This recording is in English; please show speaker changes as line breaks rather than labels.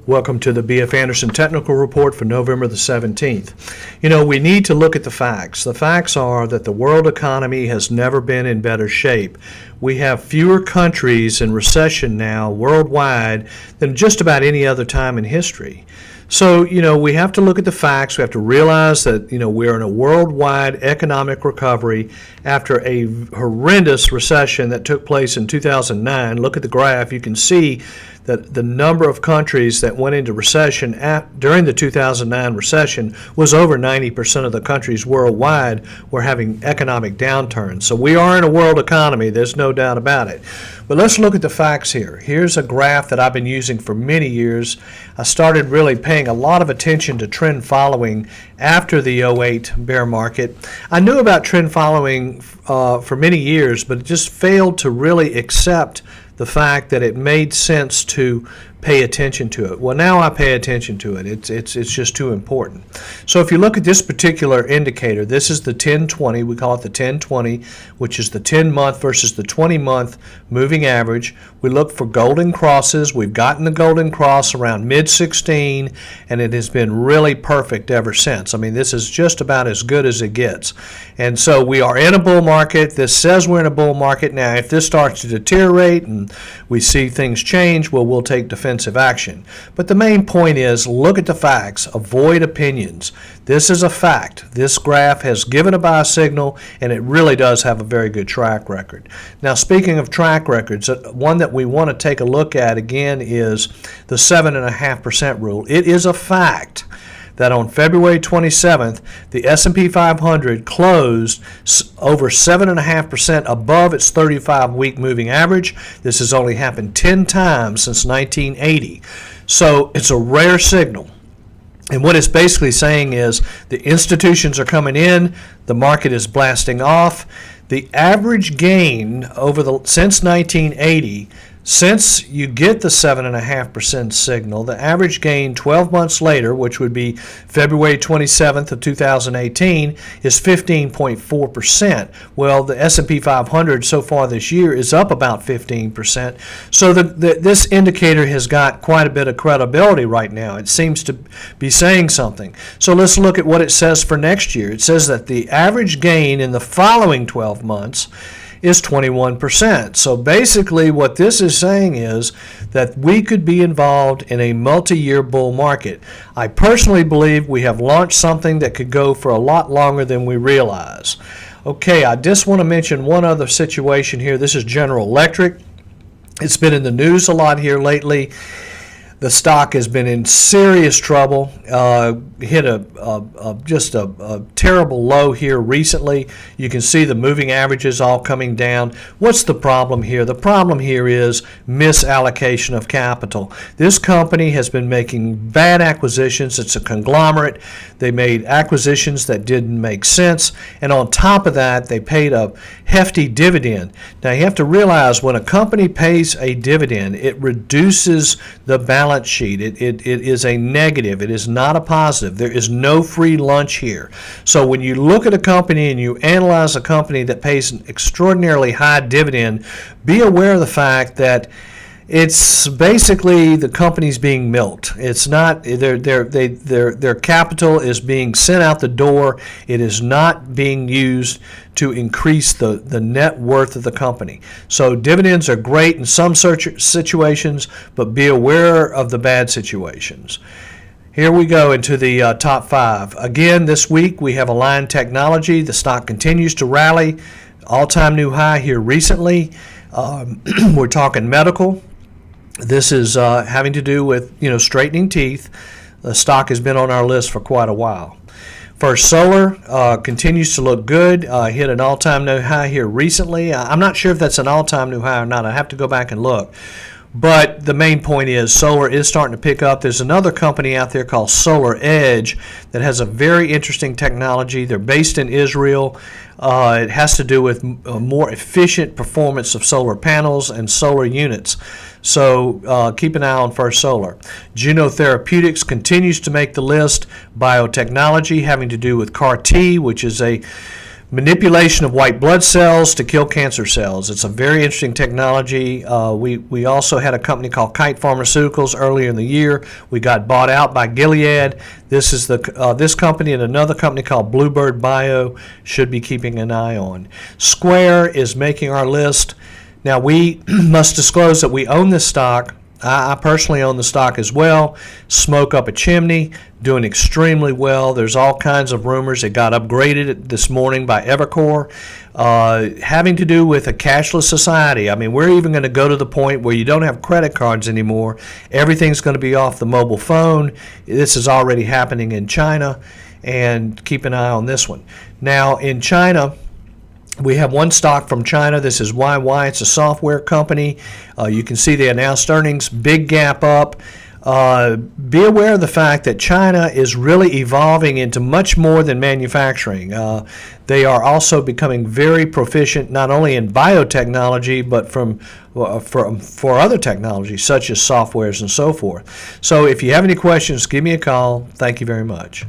Welcome to the B.F. Anderson Technical Report for November the 17th. You know, we need to look at the facts. The facts are that the world economy has never been in better shape. We have fewer countries in recession now worldwide than just about any other time in history. So, we have to look at the facts. We have to realize that, we're in a worldwide economic recovery after a horrendous recession that took place in 2009. Look at the graph. You can see that the number of countries that went into recession during the 2009 recession was over 90% of the countries worldwide were having economic downturns. So we are in a world economy, there's no doubt about it. But let's look at the facts here. Here's a graph that I've been using for many years. I started really paying a lot of attention to trend following after the 08 bear market. I knew about trend following for many years, but just failed to really accept the fact that it made sense to pay attention to it. Well, now I pay attention to it. It's just too important. So if you look at this particular indicator, this is the 10-20. We call it the 10-20, which is the 10-month versus the 20-month moving average. We look for golden crosses. We've gotten the golden cross around mid-16, and it has been really perfect ever since. I mean, this is just about as good as it gets. And so we are in a bull market. This says we're in a bull market. Now, if this starts to deteriorate and we see things change, well, we'll take defensive action. But the main point is, look at the facts, avoid opinions. This is a fact. This graph has given a buy signal, and it really does have a very good track record. Now, speaking of track records, one that we want to take a look at again is the 7.5% rule. It is a fact that on February 27th, the S&P 500 closed over 7.5% above its 35-week moving average. This has only happened 10 times since 1980. So it's a rare signal. And what it's basically saying is the institutions are coming in, the market is blasting off. The average gain since 1980, since you get the 7.5% signal, the average gain 12 months later, which would be February 27th of 2018, is 15.4%. Well, the S&P 500 so far this year is up about 15%. So this indicator has got quite a bit of credibility right now. It seems to be saying something. So let's look at what it says for next year. It says that the average gain in the following 12 months is 21%. So basically what this is saying is that we could be involved in a multi-year bull market. I personally believe we have launched something that could go for a lot longer than we realize. Okay, I just want to mention one other situation here. This is General Electric. It's been in the news a lot here lately. The stock has been in serious trouble, hit just a terrible low here recently. You can see the moving averages all coming down. What's the problem here? The problem here is misallocation of capital. This company has been making bad acquisitions. It's a conglomerate. They made acquisitions that didn't make sense, and on top of that, they paid a hefty dividend. Now, you have to realize when a company pays a dividend, it reduces the balance sheet. It is a negative. It is not a positive. There is no free lunch here. So when you look at a company and you analyze a company that pays an extraordinarily high dividend, be aware of the fact that it's basically the company's being milked. It's not their capital is being sent out the door. It is not being used to increase the net worth of the company. So dividends are great in some situations, but be aware of the bad situations. Here we go into the top five. Again, this week we have Align Technology. The stock continues to rally, all-time new high here recently. We're talking medical. This is having to do with straightening teeth. The stock has been on our list for quite a while. First Solar continues to look good. Hit an all-time new high here recently. I'm not sure if that's an all-time new high or not. I have to go back and look. But the main point is solar is starting to pick up. There's another company out there called Solar Edge that has a very interesting technology. They're based in Israel. It has to do with more efficient performance of solar panels and solar units. So keep an eye on First Solar. Juno Therapeutics continues to make the list. Biotechnology having to do with CAR-T, which is a manipulation of white blood cells to kill cancer cells. It's a very interesting technology. We also had a company called Kite Pharmaceuticals earlier in the year. We got bought out by Gilead. This is this company, and another company called Bluebird Bio should be keeping an eye on. Square is making our list. Now, we must disclose that we own this stock. I personally own the stock as well. Smoke up a chimney, doing extremely well. There's all kinds of rumors. It got upgraded this morning by Evercore, having to do with a cashless society. I mean, we're even going to go to the point where you don't have credit cards anymore. Everything's going to be off the mobile phone. This is already happening in China, and keep an eye on this one. Now, in China, we have one stock from China. This is YY. It's a software company. You can see they announced earnings, big gap up. Be aware of the fact that China is really evolving into much more than manufacturing. They are also becoming very proficient not only in biotechnology, but for other technologies such as softwares and so forth. So if you have any questions, give me a call. Thank you very much.